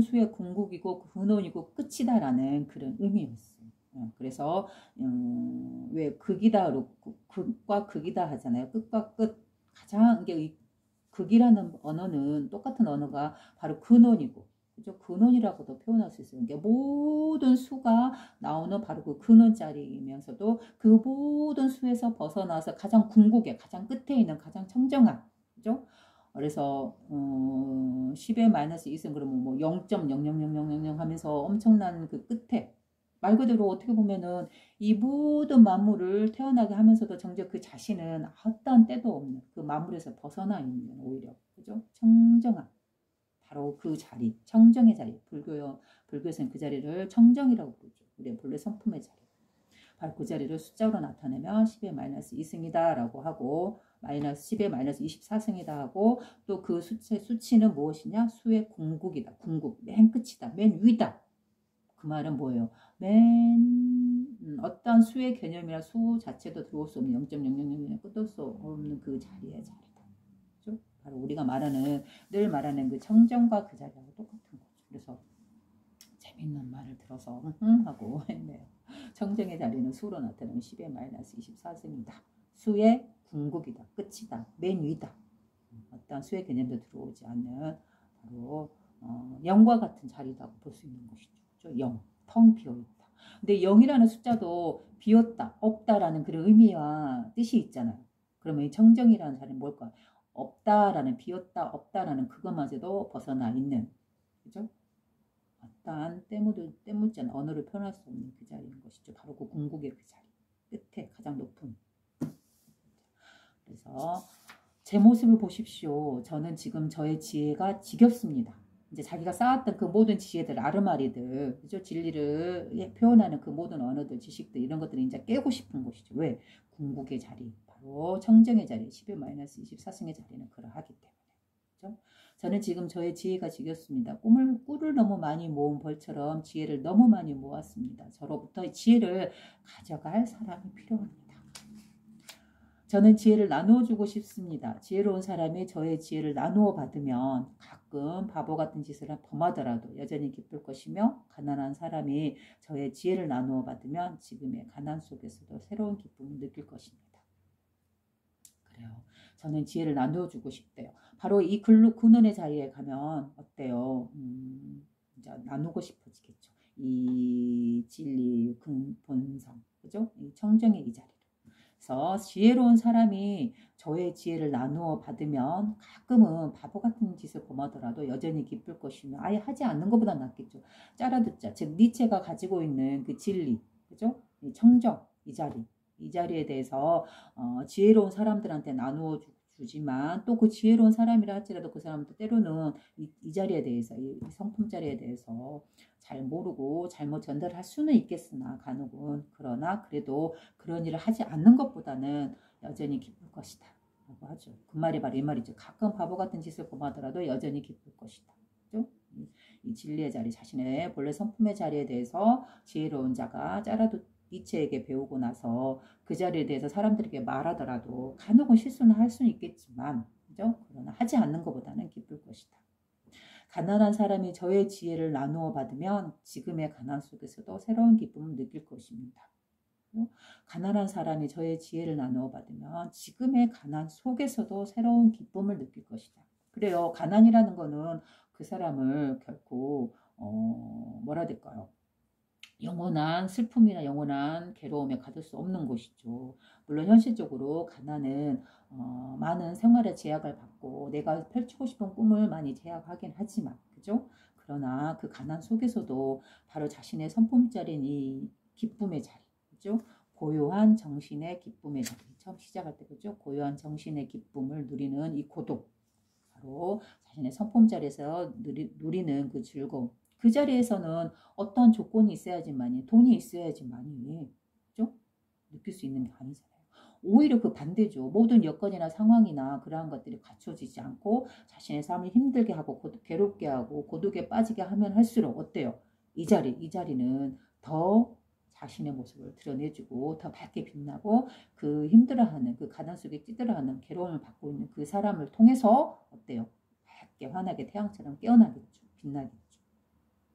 수의 궁극이고 근원이고 끝이다라는 그런 의미였어요. 그래서 왜 극이다, 극과 극이다 하잖아요. 끝과 끝. 가장 이게 극이라는 언어는 똑같은 언어가 바로 근원이고, 그죠? 근원이라고도 표현할 수 있어요. 그러니까 모든 수가 나오는 바로 그 근원 자리이면서도 그 모든 수에서 벗어나서 가장 궁극에, 가장 끝에 있는 가장 청정한, 그죠? 그래서 10의 마이너스 2승 그러면 뭐 0.0000000 하면서 엄청난 그 끝에 말 그대로 어떻게 보면은 이 모든 만물을 태어나게 하면서도 정작 그 자신은 어떠한 때도 없는 그 만물에서 벗어나 있는 오히려 그죠? 청정한 바로 그 자리, 청정의 자리. 불교에서는 그 자리를 청정이라고 부르죠. 우리의 본래 성품의 자리. 바로 그 자리를 숫자로 나타내면 10의 마이너스 2승이다 라고 하고 마이너스 10의 마이너스 24승이다 하고 또 그 수치는 무엇이냐? 수의 궁극이다. 궁극. 맨 끝이다. 맨 위다. 그 말은 뭐예요? 어떤 수의 개념이나 수 자체도 들어올 수 없는 0.000 끝도 수 없는 그 자리의 자리다. 그렇죠? 바로 우리가 늘 말하는 그 청정과 그 자리하고 똑같은 거죠. 그래서 재밌는 말을 들어서 하고 했네요. 청정의 자리는 수로 나타나면 10의 마이너스 24승이다. 수의 궁극이다. 끝이다. 맨 위다. 어떤 수의 개념도 들어오지 않는 바로 0과 같은 자리라고 볼 수 있는 것이죠. 그렇죠? 0, 텅 비어있다. 근데 0이라는 숫자도 비었다, 없다라는 그런 의미와 뜻이 있잖아요. 그러면 이 청정이라는 자리는 뭘까? 없다라는 비었다, 없다라는 그것마저도 벗어나 있는, 그죠? 어떠한 때묻지 않은 언어를 표현할 수 없는 그 자리인 것이죠. 바로 그 궁극의 그 자리. 끝에 가장 높은. 그래서 제 모습을 보십시오. 저는 지금 저의 지혜가 지겹습니다. 이제 자기가 쌓았던 그 모든 지혜들, 아르마리들, 그죠? 진리를 표현하는 그 모든 언어들, 지식들, 이런 것들을 이제 깨고 싶은 것이죠. 왜? 궁극의 자리, 바로 청정의 자리, 10의 마이너스 24승의 자리는 그러하기 때문에. 그죠? 저는 지금 저의 지혜가 지겹습니다. 꿀을 너무 많이 모은 벌처럼 지혜를 너무 많이 모았습니다. 저로부터 지혜를 가져갈 사람이 필요합니다. 저는 지혜를 나누어 주고 싶습니다. 지혜로운 사람이 저의 지혜를 나누어 받으면 가끔 바보 같은 짓을 범하더라도 여전히 기쁠 것이며 가난한 사람이 저의 지혜를 나누어 받으면 지금의 가난 속에서도 새로운 기쁨을 느낄 것입니다. 그래요. 저는 지혜를 나누어 주고 싶대요. 바로 이 근원의 자리에 가면 어때요? 이제 나누고 싶어지겠죠. 이 진리, 본성, 그죠? 이 청정의 이 자리. 그래서 지혜로운 사람이 저의 지혜를 나누어 받으면 가끔은 바보 같은 짓을 범하더라도 여전히 기쁠 것이며 아예 하지 않는 것보다 낫겠죠. 짜라듣자. 즉 니체가 가지고 있는 그 진리, 그죠? 이 청정, 이 자리에 대해서 지혜로운 사람들한테 나누어 주지만 또 그 지혜로운 사람이라 할지라도 그 사람도 때로는 이 자리에 대해서 이 성품 자리에 대해서 잘 모르고 잘못 전달할 수는 있겠으나 간혹은 그러나 그래도 그런 일을 하지 않는 것보다는 여전히 기쁠 것이다 라고 하죠. 그 말이 바로 이 말이죠. 가끔 바보 같은 짓을 범하더라도 여전히 기쁠 것이다. 그죠? 이 진리의 자리, 자신의 본래 성품의 자리에 대해서 지혜로운 자가 짜라도 니체에게 배우고 나서 그 자리에 대해서 사람들에게 말하더라도 간혹은 실수는 할 수는 있겠지만 그죠? 그러나 하지 않는 것보다는 기쁠 것이다. 가난한 사람이 저의 지혜를 나누어 받으면 지금의 가난 속에서도 새로운 기쁨을 느낄 것입니다. 가난한 사람이 저의 지혜를 나누어 받으면 지금의 가난 속에서도 새로운 기쁨을 느낄 것이다. 그래요. 가난이라는 거는 그 사람을 결코 뭐라 해야 될까요? 영원한 슬픔이나 영원한 괴로움에 가둘 수 없는 것이죠. 물론 현실적으로 가난은 많은 생활의 제약을 받고 내가 펼치고 싶은 꿈을 많이 제약하긴 하지만 그죠? 그러나 그 가난 속에서도 바로 자신의 성품자리인 이 기쁨의 자리 그죠? 고요한 정신의 기쁨의 자리 처음 시작할 때 그죠? 고요한 정신의 기쁨을 누리는 이 고독 바로 자신의 성품자리에서 누리는 그 즐거움 그 자리에서는 어떠한 조건이 있어야지만이 돈이 있어야지만이 그죠? 느낄 수 있는 게 아니잖아요. 오히려 그 반대죠. 모든 여건이나 상황이나 그러한 것들이 갖춰지지 않고 자신의 삶을 힘들게 하고 괴롭게 하고 고독에 빠지게 하면 할수록 어때요? 이 자리는 더 자신의 모습을 드러내주고 더 밝게 빛나고 그 힘들어하는 그 가난 속에 찌들어하는 괴로움을 받고 있는 그 사람을 통해서 어때요? 밝게 환하게 태양처럼 깨어나겠죠. 빛나겠죠.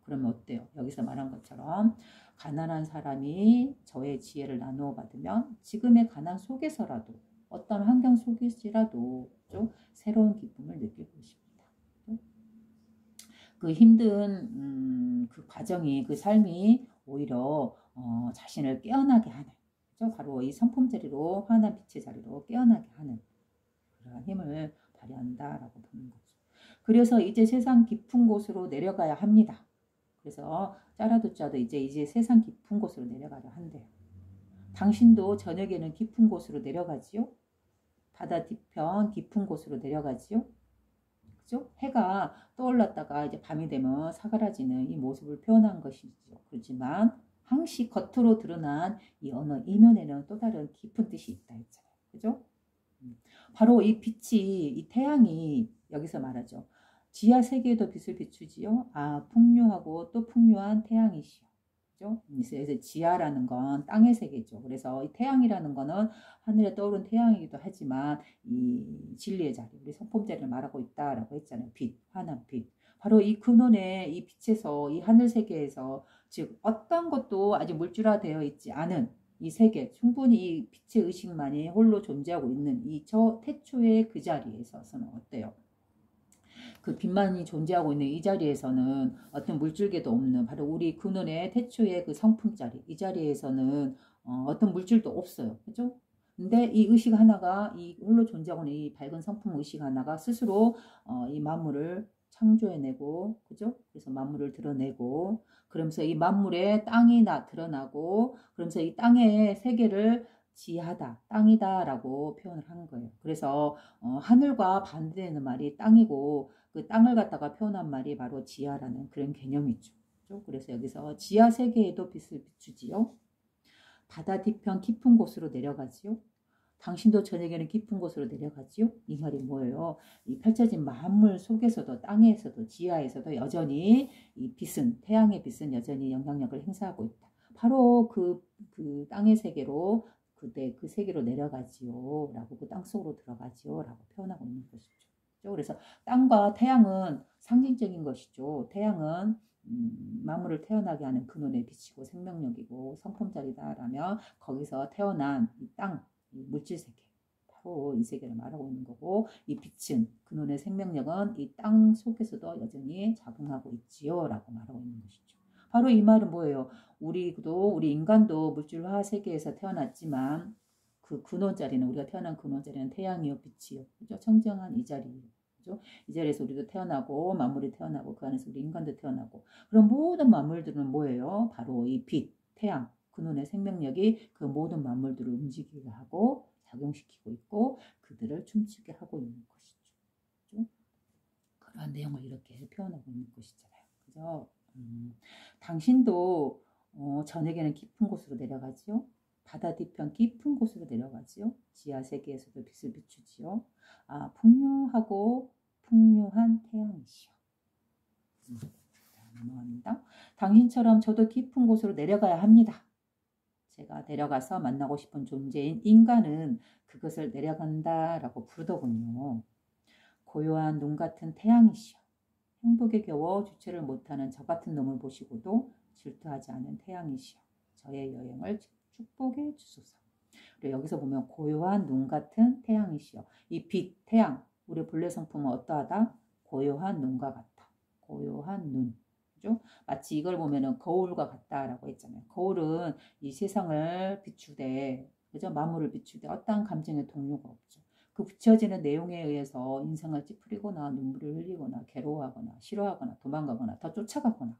그러면 어때요? 여기서 말한 것처럼 가난한 사람이 저의 지혜를 나누어 받으면 지금의 가난 속에서라도 어떤 환경 속에서라도 좀 새로운 기쁨을 느낄 것입니다. 그 힘든 그 과정이 그 삶이 오히려 자신을 깨어나게 하는 그죠? 바로 이 성품자리로 환한 빛의 자리로 깨어나게 하는 그런 힘을 발휘한다라고 보는 거죠. 그래서 이제 세상 깊은 곳으로 내려가야 합니다. 그래서 짜라도 짜도 이제 세상 깊은 곳으로 내려가려 한대요. 당신도 저녁에는 깊은 곳으로 내려가지요. 바다 뒤편 깊은 곳으로 내려가지요. 그죠? 해가 떠올랐다가 이제 밤이 되면 사그라지는 이 모습을 표현한 것이죠. 그렇지만 항시 겉으로 드러난 이 어느 이면에는 또 다른 깊은 뜻이 있다 했잖아요. 그죠? 바로 이 빛이, 이 태양이 여기서 말하죠. 지하 세계에도 빛을 비추지요. 아, 풍요하고 또 풍요한 태양이시여. 그죠? 그래서 지하라는 건 땅의 세계죠. 그래서 이 태양이라는 거는 하늘에 떠오른 태양이기도 하지만 이 진리의 자리, 우리 성품 자리를 말하고 있다라고 했잖아요. 빛, 환한 빛. 바로 이 근원의 이 빛에서 이 하늘 세계에서 즉 어떤 것도 아직 물질화되어 있지 않은 이 세계, 충분히 이 빛의 의식만이 홀로 존재하고 있는 이 저 태초의 그 자리에서는 어때요? 그 빛만이 존재하고 있는 이 자리에서는 어떤 물질계도 없는 바로 우리 근원의 태초의 그 성품 자리, 이 자리에서는 어떤 물질도 없어요. 그죠? 근데 이 의식 하나가 이 홀로 존재하고 있는 이 밝은 성품 의식 하나가 스스로 이 만물을 창조해내고, 그죠? 그래서 만물을 드러내고, 그러면서 이 만물에 땅이 드러나고, 그러면서 이 땅의 세계를 지하다, 땅이다라고 표현을 한 거예요. 그래서 하늘과 반대되는 말이 땅이고, 그 땅을 갖다가 표현한 말이 바로 지하라는 그런 개념이죠. 그래서 여기서 지하 세계에도 빛을 비추지요. 바다 뒤편 깊은 곳으로 내려가지요. 당신도 저녁에는 깊은 곳으로 내려가지요. 이 말이 뭐예요? 이 펼쳐진 만물 속에서도 땅에서도 지하에서도 여전히 이 빛은 태양의 빛은 여전히 영향력을 행사하고 있다. 바로 그 땅의 세계로 그때 그 세계로 내려가지요. 라고 그 땅 속으로 들어가지요. 라고 표현하고 있는 것이죠. 그래서 땅과 태양은 상징적인 것이죠. 태양은 만물을 태어나게 하는 근원의 빛이고 생명력이고 성품자리다라면 거기서 태어난 이 땅, 이 물질세계, 바로 이 세계를 말하고 있는 거고 이 빛은 근원의 생명력은 이 땅 속에서도 여전히 작용하고 있지요 라고 말하고 있는 것이죠. 바로 이 말은 뭐예요? 우리 인간도 물질화 세계에서 태어났지만 그 근원자리는 우리가 태어난 근원자리는 태양이요 빛이요. 그죠? 청정한 이 자리예요. 그죠? 이 자리에서 우리도 태어나고 만물이 태어나고 그 안에서 우리 인간도 태어나고 그런 모든 만물들은 뭐예요? 바로 이 빛, 태양, 근원의 생명력이 그 모든 만물들을 움직이게 하고 작용시키고 있고 그들을 춤추게 하고 있는 것이죠. 그죠? 그러한 내용을 이렇게 표현하고 있는 것이잖아요. 그죠? 당신도 저녁에는 깊은 곳으로 내려가지요. 바다 뒤편 깊은 곳으로 내려가지요. 지하 세계에서도 빛을 비추지요. 아, 풍요하고 풍요한 태양이시여. 넘어갑니다. 당신처럼 저도 깊은 곳으로 내려가야 합니다. 제가 내려가서 만나고 싶은 존재인 인간은 그것을 내려간다라고 부르더군요. 고요한 눈 같은 태양이시여. 행복에 겨워 주체를 못하는 저 같은 놈을 보시고도 질투하지 않은 태양이시여. 저의 여행을 축복해 주소서. 그리고 여기서 보면 고요한 눈 같은 태양이시여. 이 빛, 태양, 우리 본래 성품은 어떠하다? 고요한 눈과 같다. 고요한 눈. 그죠? 마치 이걸 보면은 거울과 같다라고 했잖아요. 거울은 이 세상을 비추되, 그죠? 만물을 비추되 어떠한 감정의 동요가 없죠. 그 비춰지는 내용에 의해서 인생을 찌푸리거나 눈물을 흘리거나 괴로워하거나 싫어하거나 도망가거나 더 쫓아가거나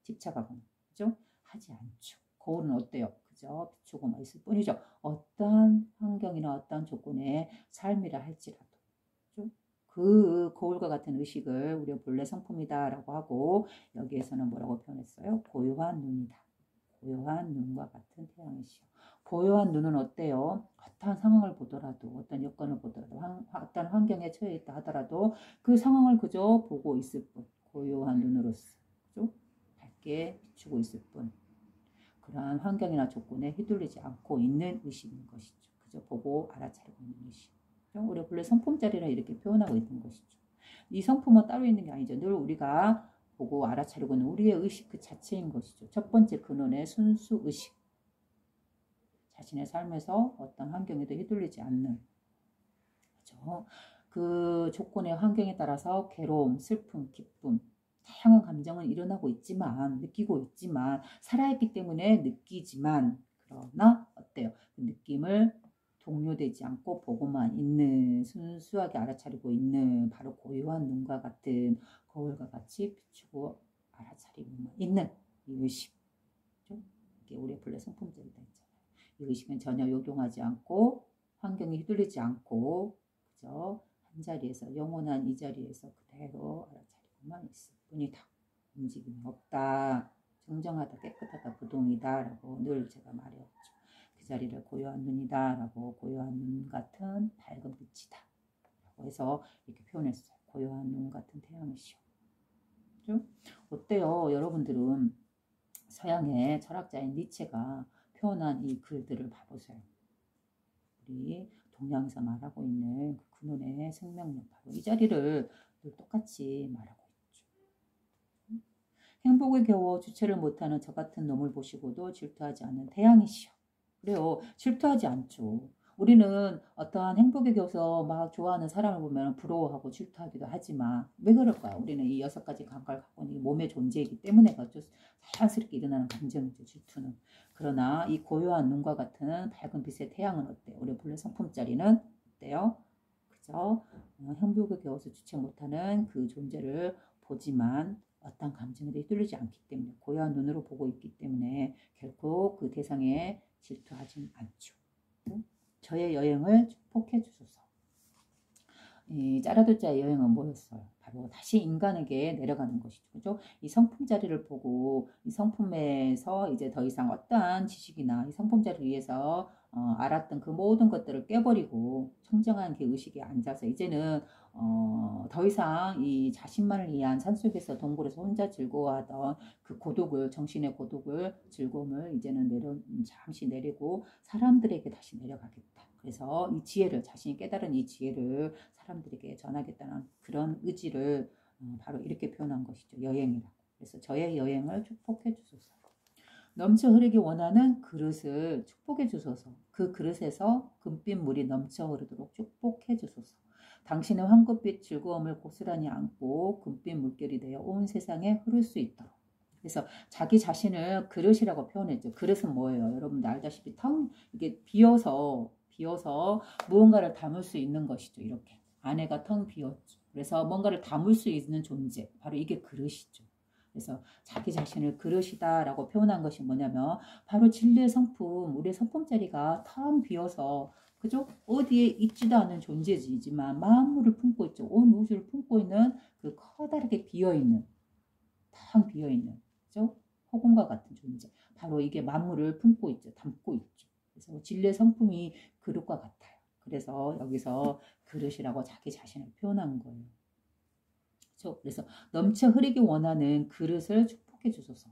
집착하거나 그죠? 하지 않죠. 거울은 어때요? 그죠? 비추고만 있을 뿐이죠. 어떠한 환경이나 어떠한 조건의 삶이라 할지라도 그죠? 그 거울과 같은 의식을 우리가 본래 성품이다라고 하고 여기에서는 뭐라고 표현했어요? 고요한 눈이다. 고요한 눈과 같은 태양이시여. 고요한 눈은 어때요? 어떠한 상황을 보더라도 어떤 여건을 보더라도 어떤 환경에 처해 있다 하더라도 그 상황을 그저 보고 있을 뿐 고요한 눈으로서 그죠? 밝게 비추고 있을 뿐 그러한 환경이나 조건에 휘둘리지 않고 있는 의식인 것이죠. 그저 보고 알아차리고 있는 의식. 우리 본래 성품자리라 이렇게 표현하고 있는 것이죠. 이 성품은 따로 있는 게 아니죠. 늘 우리가 보고 알아차리고 있는 우리의 의식 그 자체인 것이죠. 첫 번째 근원의 순수 의식. 자신의 삶에서 어떤 환경에도 휘둘리지 않는. 그렇죠? 그 조건의 환경에 따라서 괴로움, 슬픔, 기쁨, 다양한 감정은 일어나고 있지만, 느끼고 있지만, 살아있기 때문에 느끼지만, 그러나 어때요? 그 느낌을 동요되지 않고 보고만 있는, 순수하게 알아차리고 있는, 바로 고요한 눈과 같은 거울과 같이 비추고 알아차리고만 있는 이 의식. 이게 우리의 본래 성품적이다 했잖아요. 이 의식은 전혀 요동하지 않고 환경에 휘둘리지 않고 그저 한 자리에서 영원한 이 자리에서 그대로 알아차리고만 있을 뿐이다. 움직임이 없다. 정정하다, 깨끗하다, 부동이다 라고 늘 제가 말해왔죠. 그 자리를 고요한 눈이다 라고, 고요한 눈 같은 밝은 빛이다 라고 해서 이렇게 표현했어요. 고요한 눈 같은 태양이시오. 그렇죠? 어때요? 여러분들은 서양의 철학자인 니체가 표현한 이 글들을 봐보세요. 우리 동양에서 말하고 있는 그 근원의 생명력, 바로 이 자리를 늘 똑같이 말하고 있죠. 행복에 겨워 주체를 못하는 저 같은 놈을 보시고도 질투하지 않는 태양이시여. 그래요. 질투하지 않죠. 우리는 어떠한 행복에 겨워서 막 좋아하는 사람을 보면 부러워하고 질투하기도 하지만 왜 그럴까요? 우리는 이 6가지 감각을 갖고 있는 몸의 존재이기 때문에 자연스럽게 일어나는 감정이죠. 질투는. 그러나 이 고요한 눈과 같은 밝은 빛의 태양은 어때요? 우리 본래 성품자리는 어때요? 그죠? 행복에 겨워서 주체 못하는 그 존재를 보지만 어떤 감정에도 휘둘리지 않기 때문에, 고요한 눈으로 보고 있기 때문에 결코 그 대상에 질투하진 않죠. 저의 여행을 축복해 주소서. 이 짜라도자의 여행은 뭐였어요? 바로 다시 인간에게 내려가는 것이죠. 그죠? 이 성품 자리를 보고 이 성품에서 이제 더 이상 어떠한 지식이나 이 성품 자리를 위해서 알았던 그 모든 것들을 깨버리고 청정한 그 의식에 앉아서 이제는 더 이상 이 자신만을 위한 산속에서 동굴에서 혼자 즐거워하던 그 고독을, 정신의 고독을, 즐거움을 이제는 잠시 내리고 사람들에게 다시 내려가겠다. 그래서 이 지혜를, 자신이 깨달은 이 지혜를 사람들에게 전하겠다는 그런 의지를 바로 이렇게 표현한 것이죠. 여행이라고. 그래서 저의 여행을 축복해 주소서. 넘쳐 흐르기 원하는 그릇을 축복해 주소서. 그 그릇에서 금빛 물이 넘쳐 흐르도록 축복해 주소서. 당신의 황금빛 즐거움을 고스란히 안고 금빛 물결이 되어 온 세상에 흐를 수 있도록. 그래서 자기 자신을 그릇이라고 표현했죠. 그릇은 뭐예요? 여러분들 알다시피 이게 비어서 무언가를 담을 수 있는 것이죠. 이렇게 안에가 텅 비었죠. 그래서 뭔가를 담을 수 있는 존재, 바로 이게 그릇이죠. 그래서 자기 자신을 그릇이다라고 표현한 것이 뭐냐면 바로 진리의 성품, 우리의 성품자리가 텅 비어서 그죠? 어디에 있지도 않은 존재지만 만물을 품고 있죠. 온 우주를 품고 있는 그 커다랗게 비어있는, 텅 비어있는, 그죠? 허공과 같은 존재. 바로 이게 만물을 품고 있죠. 담고 있죠. 그래서 진리의 성품이 그릇과 같아요. 그래서 여기서 그릇이라고 자기 자신을 표현한 거예요. 그렇죠? 그래서 넘쳐 흐르기 원하는 그릇을 축복해 주소서.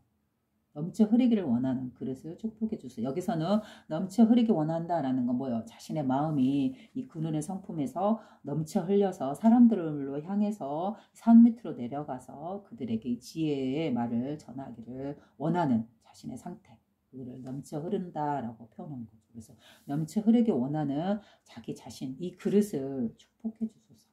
넘쳐 흐르기를 원하는 그릇을 축복해 주소서. 여기서는 넘쳐 흐르기 원한다라는 건 뭐예요? 자신의 마음이 이 근원의 성품에서 넘쳐 흘려서 사람들로 향해서 산 밑으로 내려가서 그들에게 지혜의 말을 전하기를 원하는 자신의 상태. 그를 넘쳐 흐른다라고 표현한 거죠. 그래서 넘쳐 흐르기 원하는 자기 자신, 이 그릇을 축복해 주소서.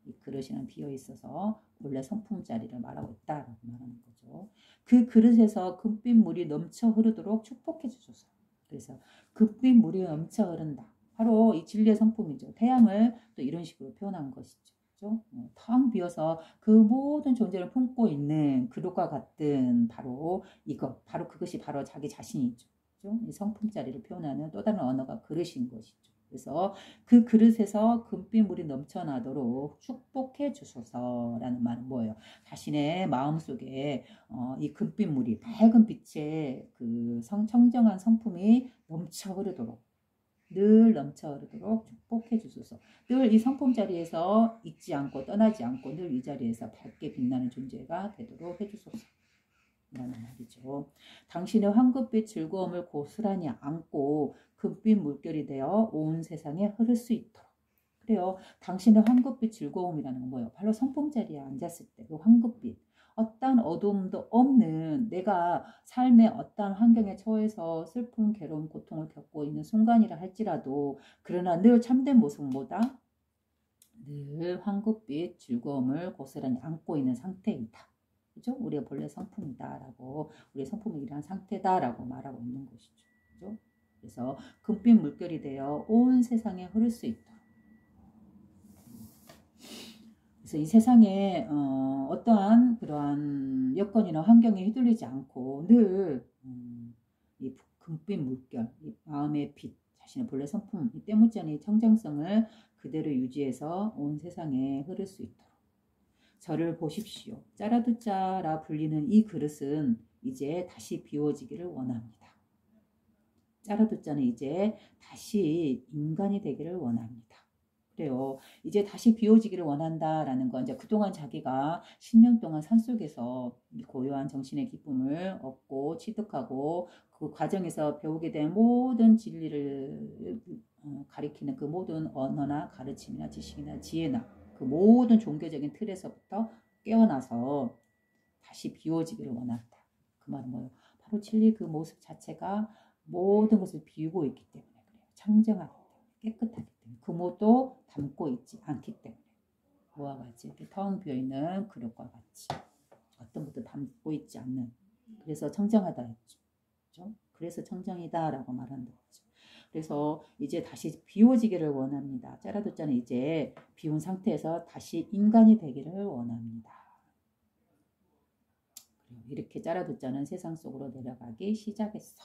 이 그릇이는 비어 있어서 본래 성품 자리를 말하고 있다라고 말하는 거죠. 그 그릇에서 금빛 물이 넘쳐 흐르도록 축복해 주소서. 그래서 금빛 물이 넘쳐 흐른다. 바로 이 진리의 성품이죠. 태양을 또 이런 식으로 표현한 것이죠. 그렇죠? 텅 비어서 그 모든 존재를 품고 있는 그릇과 같은 바로 이것, 바로 그것이 바로 자기 자신이죠. 그렇죠? 이 성품 자리를 표현하는 또 다른 언어가 그릇인 것이죠. 그래서 그 그릇에서 금빛 물이 넘쳐나도록 축복해 주소서라는 말은 뭐예요? 자신의 마음속에 이 금빛 물이, 밝은 빛의 그 청정한 성품이 넘쳐 흐르도록, 늘 넘쳐 흐르도록 축복해 주소서. 늘 이 성품 자리에서 잊지 않고 떠나지 않고 늘 이 자리에서 밝게 빛나는 존재가 되도록 해주소서. 라는 말이죠. 당신의 황금빛 즐거움을 고스란히 안고 금빛 물결이 되어 온 세상에 흐를 수 있도록. 그래요. 당신의 황금빛 즐거움이라는 건 뭐예요? 바로 성품 자리에 앉았을 때 그 황금빛. 어떠한 어두움도 없는 내가 삶의 어떠한 환경에 처해서 슬픔, 괴로움, 고통을 겪고 있는 순간이라 할지라도 그러나 늘 참된 모습보다 늘 황급빛 즐거움을 고스란히 안고 있는 상태이다. 그죠? 우리가 본래 성품이다라고, 우리의 성품이 이러한 상태다라고 말하고 있는 것이죠. 그죠? 그래서 금빛 물결이 되어 온 세상에 흐를 수 있도록. 그래서 이 세상에 어떠한 그러한 여건이나 환경에 휘둘리지 않고 늘 이 금빛 물결, 이 마음의 빛, 자신의 본래 성품, 이 때묻지 청정성을 그대로 유지해서 온 세상에 흐를 수 있도록. 저를 보십시오. 짜라도 짜라 불리는 이 그릇은 이제 다시 비워지기를 원합니다. 짜라도 짜는 이제 다시 인간이 되기를 원합니다. 그래요. 이제 다시 비워지기를 원한다라는 건 이제 그동안 자기가 10년 동안 산속에서 고요한 정신의 기쁨을 얻고 취득하고 그 과정에서 배우게 된 모든 진리를 가리키는 그 모든 언어나 가르침이나 지식이나 지혜나 그 모든 종교적인 틀에서부터 깨어나서 다시 비워지기를 원한다. 그 말은 뭐예요? 바로 진리 그 모습 자체가 모든 것을 비우고 있기 때문에 그래요. 청정하기 때문에, 깨끗하기 때문에, 금호도 담고 있지 않기 때문에. 뭐와 같이 이렇게 텅 비어있는 그릇과 같이 어떤 것도 담고 있지 않는, 그래서 청정하다 했죠. 그렇죠? 그래서 청정이다 라고 말한다 했죠. 그래서 이제 다시 비워지기를 원합니다. 짜라도 짜는 이제 비운 상태에서 다시 인간이 되기를 원합니다. 이렇게 짜라도 짜는 세상 속으로 내려가기 시작했어.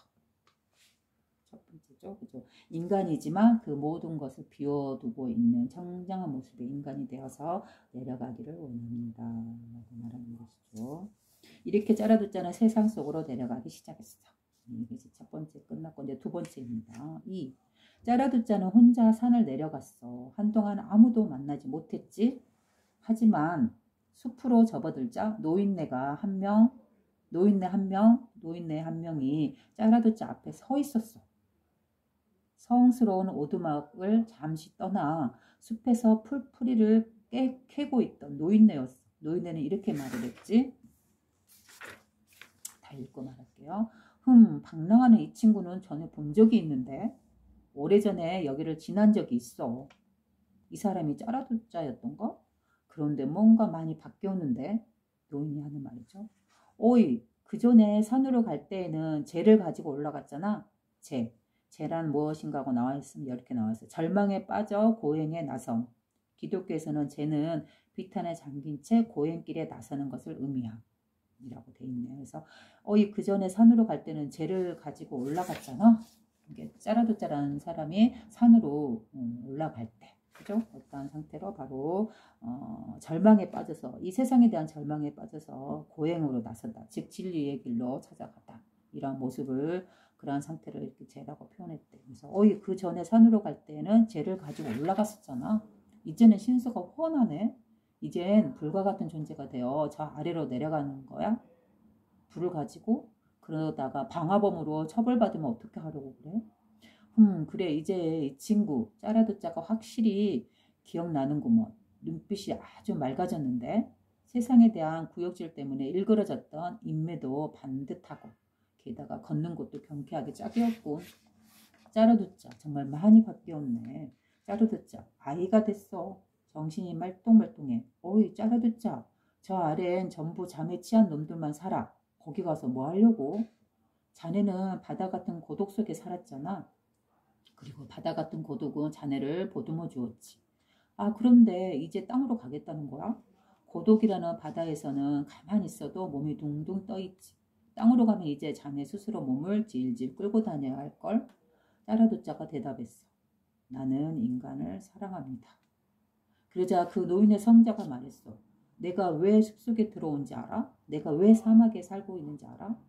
첫 번째죠. 그죠? 인간이지만 그 모든 것을 비워두고 있는 청정한 모습의 인간이 되어서 내려가기를 원합니다. 라고 말하는 것이죠. 이렇게 짜라도 짜는 세상 속으로 내려가기 시작했어. 이게 첫 번째 끝났고 이제 두 번째입니다. 짜라도 짜는 혼자 산을 내려갔어. 한동안 아무도 만나지 못했지. 하지만 숲으로 접어들자 노인네 한 명이 짜라도 짜 앞에 서 있었어. 성스러운 오두막을 잠시 떠나 숲에서 풀뿌리를 캐고 있던 노인네였어. 노인네는 이렇게 말을 했지. 다 읽고 말할게요. 방랑하는 이 친구는 전에 본 적이 있는데 오래전에 여기를 지난 적이 있어. 이 사람이 짜라도 짜였던가? 그런데 뭔가 많이 바뀌었는데 노인이 하는 말이죠. 오이, 그 전에 산으로 갈 때에는 재를 가지고 올라갔잖아. 재란 무엇인가 하고 나와 있으면 이렇게 나와 있어요. 절망에 빠져 고행에 나섬. 기독교에서는 재는 비탄에 잠긴 채 고행길에 나서는 것을 의미함. 이라고 돼 있네요. 그래서 그 전에 산으로 갈 때는 재를 가지고 올라갔잖아. 이게 짜라도 짜라는 사람이 산으로 올라갈 때, 그죠? 어떠한 상태로 바로 절망에 빠져서 이 세상에 대한 절망에 빠져서 고행으로 나선다. 즉 진리의 길로 찾아가다. 이런 모습을 그러한 상태를 이렇게 재라고 표현했대. 그래서 그 전에 산으로 갈 때는 재를 가지고 올라갔었잖아. 이제는 신수가 훤하네. 이젠 불과 같은 존재가 되어 저 아래로 내려가는 거야. 불을 가지고 그러다가 방화범으로 처벌받으면 어떻게 하려고 그래? 그래 이제 이 친구 짜라도 짜가 확실히 기억나는구먼. 눈빛이 아주 맑아졌는데 세상에 대한 구역질 때문에 일그러졌던 인매도 반듯하고 게다가 걷는 것도 경쾌하게 짝이었고 짜라도 짜 정말 많이 바뀌었네. 짜라도 짜 아이가 됐어. 정신이 말똥말똥해. 짜라도 짜. 저 아래엔 전부 잠에 취한 놈들만 살아. 거기 가서 뭐 하려고? 자네는 바다 같은 고독 속에 살았잖아. 그리고 바다 같은 고독은 자네를 보듬어 주었지. 그런데 이제 땅으로 가겠다는 거야? 고독이라는 바다에서는 가만히 있어도 몸이 둥둥 떠 있지. 땅으로 가면 이제 자네 스스로 몸을 질질 끌고 다녀야 할걸? 짜라도 짜가 대답했어. 나는 인간을 사랑합니다. 그러자 그 노인의 성자가 말했어. 내가 왜 숲속에 들어온지 알아? 내가 왜 사막에 살고 있는지 알아?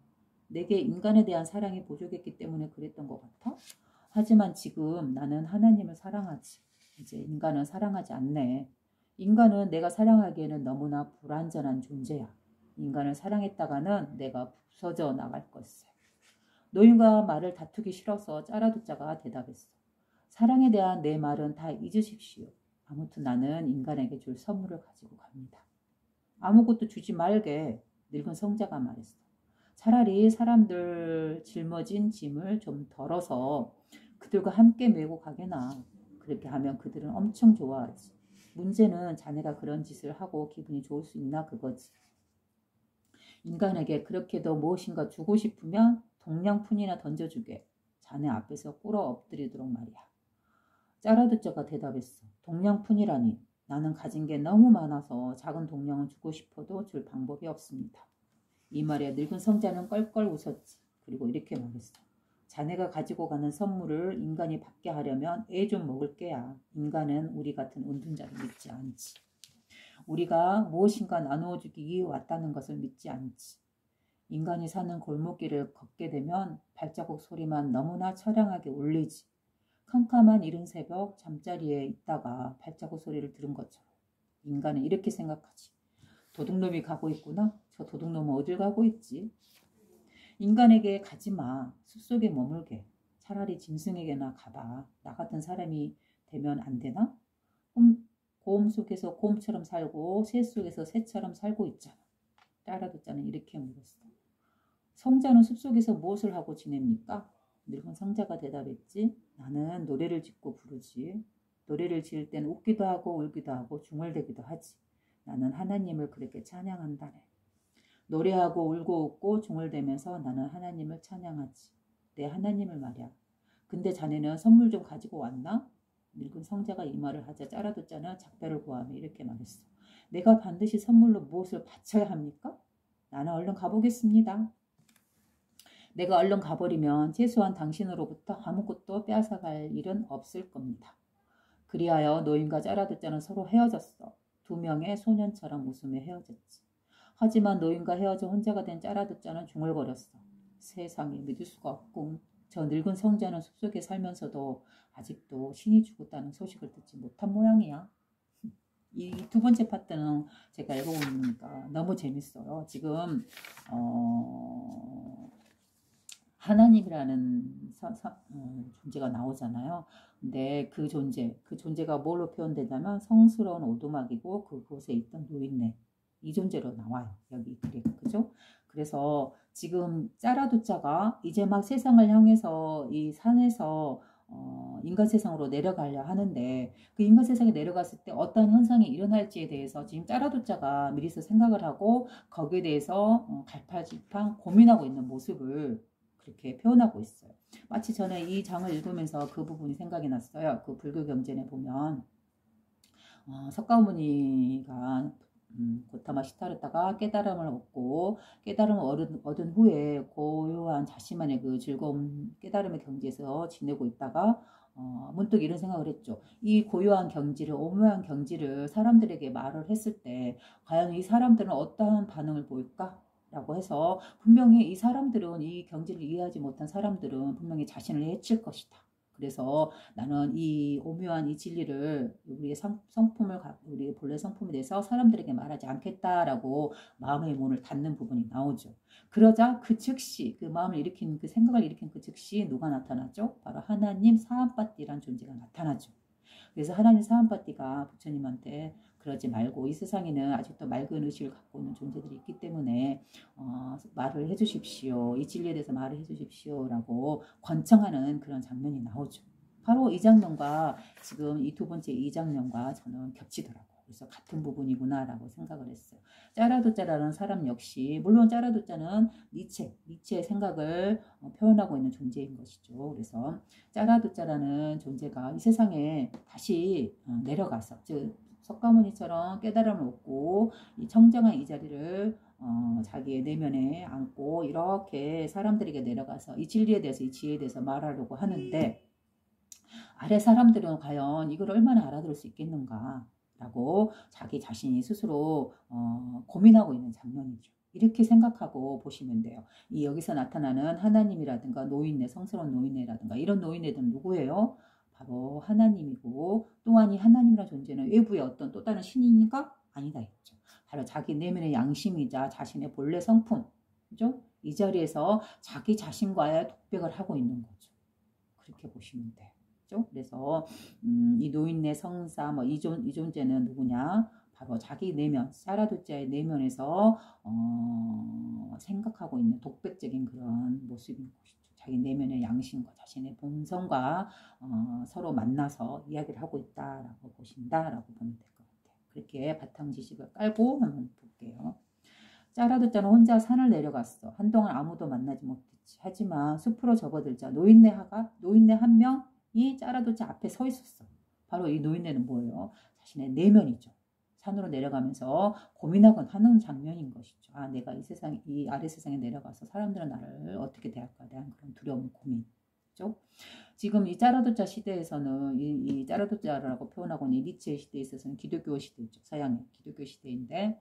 내게 인간에 대한 사랑이 부족했기 때문에 그랬던 것 같아? 하지만 지금 나는 하나님을 사랑하지. 이제 인간은 사랑하지 않네. 인간은 내가 사랑하기에는 너무나 불완전한 존재야. 인간을 사랑했다가는 내가 부서져 나갈 것을. 노인과 말을 다투기 싫어서 짜라도 짜가 대답했어. 사랑에 대한 내 말은 다 잊으십시오. 아무튼 나는 인간에게 줄 선물을 가지고 갑니다. 아무것도 주지 말게. 늙은 성자가 말했어. 차라리 사람들 짊어진 짐을 좀 덜어서 그들과 함께 메고 가게나. 그렇게 하면 그들은 엄청 좋아하지. 문제는 자네가 그런 짓을 하고 기분이 좋을 수 있나 그거지. 인간에게 그렇게도 무엇인가 주고 싶으면 동냥푼이나 던져주게. 자네 앞에서 꿇어 엎드리도록 말이야. 짜라두짜가 대답했어. 동냥푼이라니. 나는 가진 게 너무 많아서 작은 동냥은 주고 싶어도 줄 방법이 없습니다. 이 말에 늙은 성자는 껄껄 웃었지. 그리고 이렇게 말했어. 자네가 가지고 가는 선물을 인간이 받게 하려면 애 좀 먹을 게야. 인간은 우리 같은 운둔자를 믿지 않지. 우리가 무엇인가 나누어주기 위해 왔다는 것을 믿지 않지. 인간이 사는 골목길을 걷게 되면 발자국 소리만 너무나 처량하게 울리지. 캄캄한 이른 새벽 잠자리에 있다가 발자국 소리를 들은 것처럼. 인간은 이렇게 생각하지. 도둑놈이 가고 있구나. 저 도둑놈은 어딜 가고 있지? 인간에게 가지마. 숲속에 머물게. 차라리 짐승에게나 가봐. 나 같은 사람이 되면 안 되나? 고음 속에서 곰처럼 살고 새 속에서 새처럼 살고 있잖아. 짜라두짜는 이렇게 물었어. 성자는 숲속에서 무엇을 하고 지냅니까? 늙은 성자가 대답했지. 나는 노래를 짓고 부르지. 노래를 지을 땐 웃기도 하고 울기도 하고 중얼대기도 하지. 나는 하나님을 그렇게 찬양한다네. 노래하고 울고 웃고 중얼대면서 나는 하나님을 찬양하지. 내 하나님을 말이야. 근데 자네는 선물 좀 가지고 왔나? 늙은 성자가 이 말을 하자 짜라두짜는 작별을 고하며 이렇게 말했어. 내가 반드시 선물로 무엇을 바쳐야 합니까? 나는 얼른 가보겠습니다. 내가 얼른 가버리면 최소한 당신으로부터 아무것도 빼앗아갈 일은 없을 겁니다. 그리하여 노인과 짜라두짜는 서로 헤어졌어. 두 명의 소년처럼 웃으며 헤어졌지. 하지만 노인과 헤어져 혼자가 된 짜라두짜는 중얼거렸어. 세상에 믿을 수가 없군. 저 늙은 성자는 숲속에 살면서도 아직도 신이 죽었다는 소식을 듣지 못한 모양이야. 이 두 번째 파트는 제가 읽어보니까 너무 재밌어요. 지금 하나님이라는 존재가 나오잖아요. 근데 그 존재가 뭘로 표현되냐면 성스러운 오두막이고 그곳에 있던 노인네. 이 존재로 나와요. 여기 글이. 그죠? 그래서 지금 짜라두짜가 이제 막 세상을 향해서 이 산에서 인간 세상으로 내려가려 하는데 그 인간 세상에 내려갔을 때 어떤 현상이 일어날지에 대해서 지금 짜라두짜가 미리서 생각을 하고 거기에 대해서 갈팡질팡 고민하고 있는 모습을 그렇게 표현하고 있어요. 마치 전에 이 장을 읽으면서 그 부분이 생각이 났어요. 그 불교 경전에 보면 석가모니가 고타마 시타르타가 깨달음을 얻고 깨달음을 얻은 후에 고요한 자신만의 그 즐거운 깨달음의 경지에서 지내고 있다가 문득 이런 생각을 했죠. 이 고요한 경지를 오묘한 경지를 사람들에게 말을 했을 때 과연 이 사람들은 어떠한 반응을 보일까? 라고 해서 분명히 이 사람들은 이 경지를 이해하지 못한 사람들은 분명히 자신을 해칠 것이다. 그래서 나는 이 오묘한 이 진리를 우리의 성품을 우리의 본래 성품에 대해서 사람들에게 말하지 않겠다라고 마음의 문을 닫는 부분이 나오죠. 그러자 그 즉시 그 마음을 일으킨 그 생각을 일으킨 그 즉시 누가 나타나죠? 바로 하나님 사한파띠란 존재가 나타나죠. 그래서 하나님 사한파띠가 부처님한테 그러지 말고 이 세상에는 아직도 맑은 의식을 갖고 있는 존재들이 있기 때문에 말을 해주십시오. 이 진리에 대해서 말을 해주십시오라고 권청하는 그런 장면이 나오죠. 바로 이 장면과 지금 이 두 번째 이 장면과 저는 겹치더라고요. 그래서 같은 부분이구나라고 생각을 했어요. 짜라두짜라는 사람 역시 물론 짜라두짜는 니체의 생각을 표현하고 있는 존재인 것이죠. 그래서 짜라두짜라는 존재가 이 세상에 다시 내려가서 즉 석가모니처럼 깨달음을 얻고 이 청정한 이 자리를 자기의 내면에 안고 이렇게 사람들에게 내려가서 이 진리에 대해서 이 지혜에 대해서 말하려고 하는데 아래 사람들은 과연 이걸 얼마나 알아들을 수 있겠는가 라고 자기 자신이 스스로 고민하고 있는 장면이죠. 이렇게 생각하고 보시면 돼요. 이 여기서 나타나는 하나님이라든가 노인네, 성스러운 노인네라든가 이런 노인네들은 누구예요? 바로 하나님이고 또한 이 하나님이라는 존재는 외부의 어떤 또 다른 신이니까 아니다 했죠. 바로 자기 내면의 양심이자 자신의 본래 성품, 그죠? 이 자리에서 자기 자신과의 독백을 하고 있는 거죠. 그렇게 보시면 돼요. 그죠? 그래서 이 노인네 성사 이 존재는 누구냐? 바로 자기 내면, 짜라두자의 내면에서 생각하고 있는 독백적인 그런 모습인 것이죠. 자기 내면의 양심과 자신의 본성과 서로 만나서 이야기를 하고 있다라고 보신다라고 보면 될 것 같아요. 그렇게 바탕 지식을 깔고 한번 볼게요. 짜라두자는 혼자 산을 내려갔어. 한동안 아무도 만나지 못했지. 하지만 숲으로 접어들자 노인네 한 명이 짜라두자 앞에 서 있었어. 바로 이 노인네는 뭐예요? 자신의 내면이죠. 산으로 내려가면서 고민하곤 하는 장면인 것이죠. 아, 내가 이 아래 세상에 내려가서 사람들은 나를 어떻게 대할까에 대한 그런 두려움, 고민이죠. 지금 이 짜라두자 시대에서는 이 짜라두자라고 표현하고 있는 니체의 시대에 있어서는 기독교 시대죠. 서양의 기독교 시대인데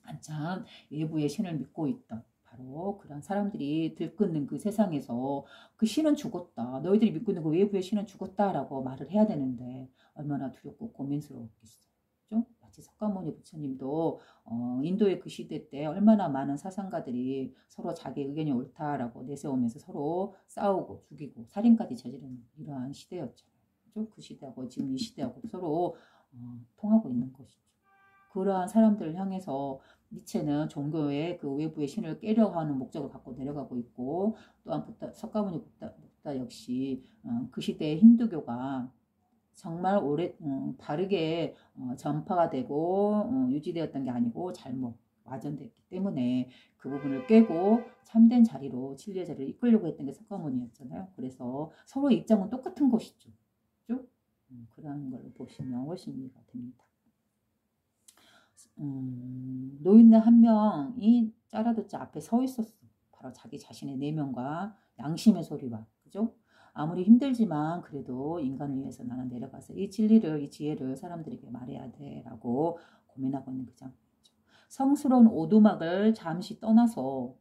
한참 외부의 신을 믿고 있던 바로 그런 사람들이 들끓는 그 세상에서 그 신은 죽었다. 너희들이 믿고 있는 그 외부의 신은 죽었다라고 말을 해야 되는데 얼마나 두렵고 고민스러웠겠어요. 마치 석가모니 부처님도 인도의 그 시대 때 얼마나 많은 사상가들이 서로 자기 의견이 옳다라고 내세우면서 서로 싸우고 죽이고 살인까지 저지르는 이러한 시대였잖아요. 그죠? 그 시대하고 지금 이 시대하고 서로 통하고 있는 것이죠. 그러한 사람들을 향해서 니체는 종교의 그 외부의 신을 깨려 하는 목적을 갖고 내려가고 있고, 또한 석가모니 부다 역시 그 시대의 힌두교가 정말 오래 바르게 전파가 되고 유지되었던 게 아니고 잘못 와전됐기 때문에 그 부분을 깨고 참된 자리로 진리의 자리를 이끌려고 했던 게 석가모니였잖아요. 그래서 서로 입장은 똑같은 것이죠. 그렇죠? 그런 걸 보시면 훨씬 이해가 됩니다. 노인네 한 명이 짜라두자 앞에 서 있었어. 바로 자기 자신의 내면과 양심의 소리와, 그죠? 아무리 힘들지만 그래도 인간을 위해서 나는 내려가서 이 진리를, 이 지혜를 사람들에게 말해야 돼라고 고민하고 있는 그 장면이죠. 성스러운 오두막을 잠시 떠나서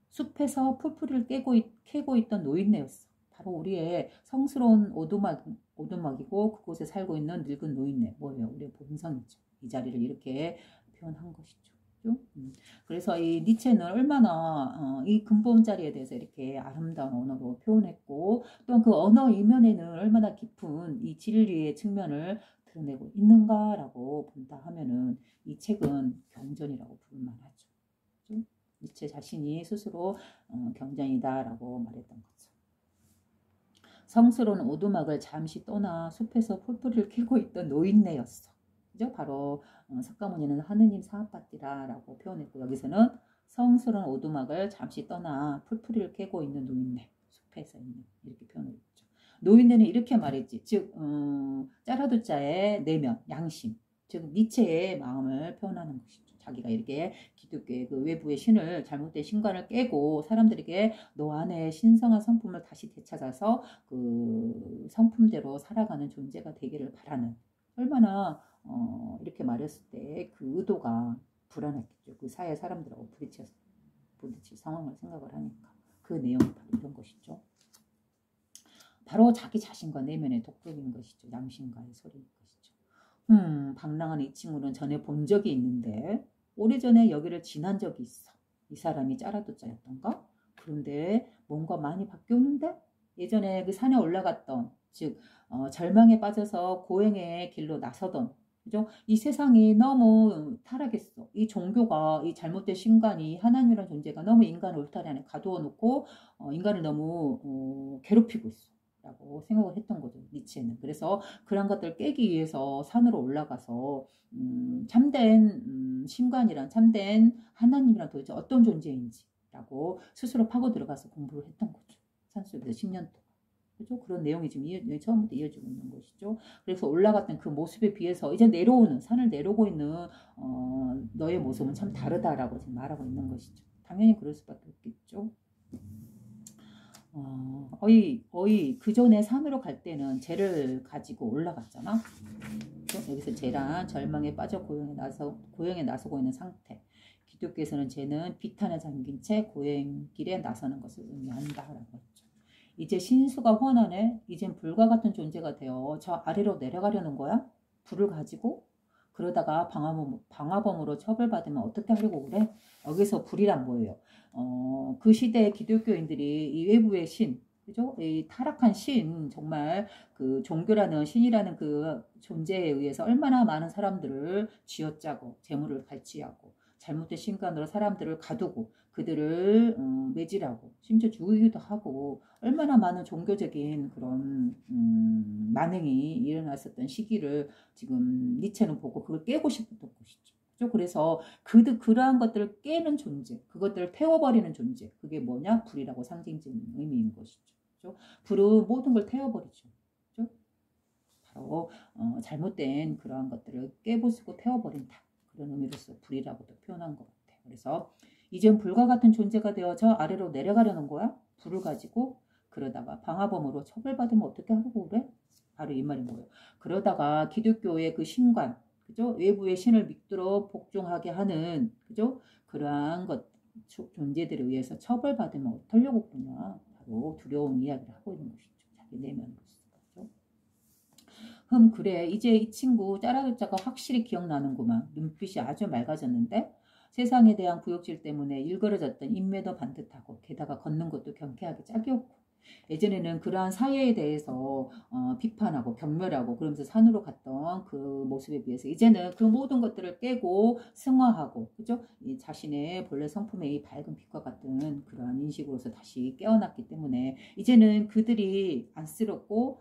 숲에서 풀풀이를 캐고 있던 노인네였어. 바로 우리의 성스러운 오두막이고 그곳에 살고 있는 늙은 노인네. 뭐예요? 우리의 본성이죠. 이 자리를 이렇게 표현한 것이죠. 그래서 이 니체는 얼마나 이 근본 자리에 대해서 이렇게 아름다운 언어로 표현했고, 또한 그 언어 이면에는 얼마나 깊은 이 진리의 측면을 드러내고 있는가라고 본다 하면은 이 책은 경전이라고 부를 만하죠. 니체 자신이 스스로 경전이다라고 말했던 거죠. 성스러운 오두막을 잠시 떠나 숲에서 풀풀이를 캐고 있던 노인네였어. 그죠? 바로 석가모니는 하느님 사합받디라라고 표현했고, 여기서는 성스러운 오두막을 잠시 떠나 풀풀이를 캐고 있는 노인네, 숲에서 있는, 이렇게 표현을 했죠. 노인네는 이렇게 말했지. 즉 짜라두자의 내면, 양심, 즉 니체의 마음을 표현하는 것이죠. 자기가 이렇게 기독교의 그 외부의 신을, 잘못된 신관을 깨고 사람들에게 너 안에 신성한 성품을 다시 되찾아서 그 성품대로 살아가는 존재가 되기를 바라는, 얼마나 이렇게 말했을 때 그 의도가 불안했겠죠. 그 사회 사람들하고 부딪힐 상황을 생각을 하니까 그 내용이 바로 이런 것이죠. 바로 자기 자신과 내면의 독백인 것이죠. 양심과의 소리인 것이죠. 방랑한 이 친구는 전에 본 적이 있는데 오래전에 여기를 지난 적이 있어. 이 사람이 짜라두자였던가? 그런데 뭔가 많이 바뀌었는데? 예전에 그 산에 올라갔던, 즉 절망에 빠져서 고행의 길로 나서던, 그죠? 이 세상이 너무 타락했어. 이 종교가, 이 잘못된 신관이, 하나님이라는 존재가 너무 인간을 울타리 안에 가두어 놓고 인간을 너무 괴롭히고 있어 라고 생각을 했던 거죠, 니체는. 그래서 그런 것들을 깨기 위해서 산으로 올라가서 참된 신관이란, 참된 하나님이란 도대체 어떤 존재인지 라고 스스로 파고 들어가서 공부를 했던 거죠. 산속에서 10년 동안. 그죠? 그런 내용이 지금 처음부터 이어지고 있는 것이죠. 그래서 올라갔던 그 모습에 비해서 이제 산을 내려오고 있는 너의 모습은 참 다르다라고 지금 말하고 있는 것이죠. 당연히 그럴 수밖에 없겠죠. 그 전에 산으로 갈 때는 죄를 가지고 올라갔잖아. 여기서 죄란 절망에 빠져 고행에 나서고 있는 상태. 기독교에서는 죄는 비탄에 잠긴 채 고행길에 나서는 것을 의미한다라고 했죠. 이제 신수가 환하네. 이젠 불과 같은 존재가 되어 저 아래로 내려가려는 거야? 불을 가지고? 그러다가 방화범으로 처벌받으면 어떻게 하려고 그래? 여기서 불이란 뭐예요? 그 시대의 기독교인들이 이 외부의 신, 그죠? 이 타락한 신, 정말 그 종교라는 신이라는 그 존재에 의해서 얼마나 많은 사람들을 쥐어짜고 재물을 갈취하고 잘못된 신관으로 사람들을 가두고 그들을 매질하고 심지어 죽이기도 하고 얼마나 많은 종교적인 그런 만행이 일어났었던 시기를 지금 니체는 보고 그걸 깨고 싶었던 것이죠. 그죠? 그래서 그러한 것들을 깨는 존재, 그것들을 태워버리는 존재, 그게 뭐냐? 불이라고 상징적인 의미인 것이죠. 그죠? 불은 모든 걸 태워버리죠. 그죠? 바로 잘못된 그러한 것들을 깨부수고 태워버린다. 그런 의미로서 불이라고도 표현한 것 같아요. 그래서 이젠 불과 같은 존재가 되어 저 아래로 내려가려는 거야? 불을 가지고 그러다가 방화범으로 처벌받으면 어떻게 하고 그래? 바로 이 말이 뭐예요? 그러다가 기독교의 그 신관, 그죠? 외부의 신을 믿도록 복종하게 하는, 그죠? 그러한 것 존재들에 의해서 처벌받으면 어떠려고 그러냐? 바로 두려운 이야기를 하고 있는 것이죠. 자기 내면으로서. 그래 이제 이 친구 짜라도짜가 확실히 기억나는구만. 눈빛이 아주 맑아졌는데 세상에 대한 구역질 때문에 일그러졌던 인매도 반듯하고 게다가 걷는 것도 경쾌하게 짝이었고 예전에는 그러한 사회에 대해서 비판하고 경멸하고 그러면서 산으로 갔던 그 모습에 비해서 이제는 그 모든 것들을 깨고 승화하고 그죠? 이 자신의 본래 성품의 이 밝은 빛과 같은 그러한 인식으로서 다시 깨어났기 때문에 이제는 그들이 안쓰럽고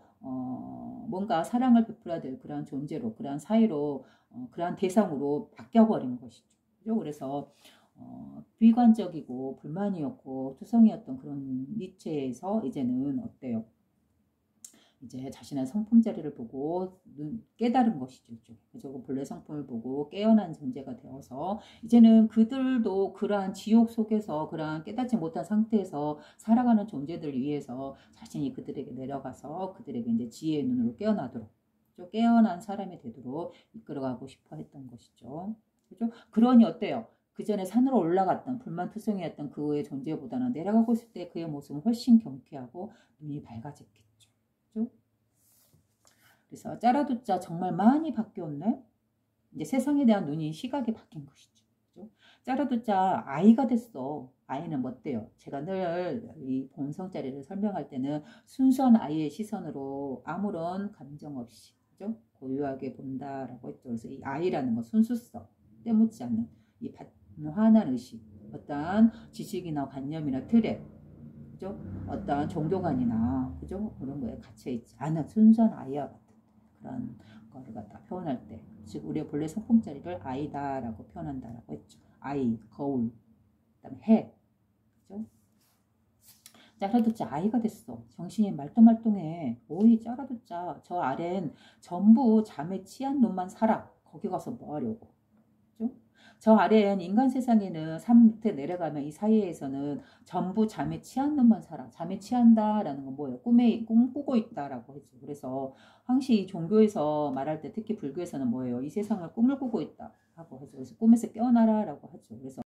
뭔가 사랑을 베풀어야 될 그러한 존재로 그러한 사회로 그러한 대상으로 바뀌어버린 것이죠. 그죠? 그래서 비관적이고 불만이었고 투성이었던 그런 니체에서 이제는 어때요? 이제 자신의 성품 자리를 보고 깨달은 것이죠. 그래서 본래 성품을 보고 깨어난 존재가 되어서 이제는 그들도 그러한 지옥 속에서 그러한 깨닫지 못한 상태에서 살아가는 존재들 위해서 자신이 그들에게 내려가서 그들에게 이제 지혜의 눈으로 깨어나도록 깨어난 사람이 되도록 이끌어가고 싶어 했던 것이죠. 그죠? 그러니 어때요? 그 전에 산으로 올라갔던 불만투성이었던 그의 존재보다는 내려가고 있을 때 그의 모습은 훨씬 경쾌하고 눈이 밝아졌겠죠. 그죠? 그래서 짜라두짜 정말 많이 바뀌었네. 이제 세상에 대한 눈이 시각이 바뀐 것이죠. 그죠? 짜라두짜 아이가 됐어. 아이는 어때요? 제가 늘 이 본성자리를 설명할 때는 순수한 아이의 시선으로 아무런 감정 없이 그죠? 고유하게 본다라고 했죠. 그래서 이 아이라는 건 순수성, 때묻지 않는 이 환한 의식, 어떠한 지식이나 관념이나 틀에 그죠? 어떠한 종교관이나 그죠? 그런 거에 갇혀있지 않은 순수한 아이와 같은 그런 거를 갖다 표현할 때, 즉 우리의 본래 성품자리를 아이다라고 표현한다라고 했죠. 아이, 거울, 그다음에 해, 그죠? 짜라두짜 아이가 됐어. 정신이 말똥말똥해. 오이 짜라두짜 저 아래는 전부 잠에 취한 놈만 살아. 거기 가서 뭐 하려고? 그죠? 저 아래엔 인간 세상에는 산 밑에 내려가면 이 사이에서는 전부 잠에 취한 놈만 살아. 잠에 취한다라는 건 뭐예요? 꿈꾸고 있다라고 했죠. 그래서 항시 종교에서 말할 때 특히 불교에서는 뭐예요? 이 세상을 꿈을 꾸고 있다 하고 하죠. 그래서 꿈에서 깨어나라라고 하죠. 그래서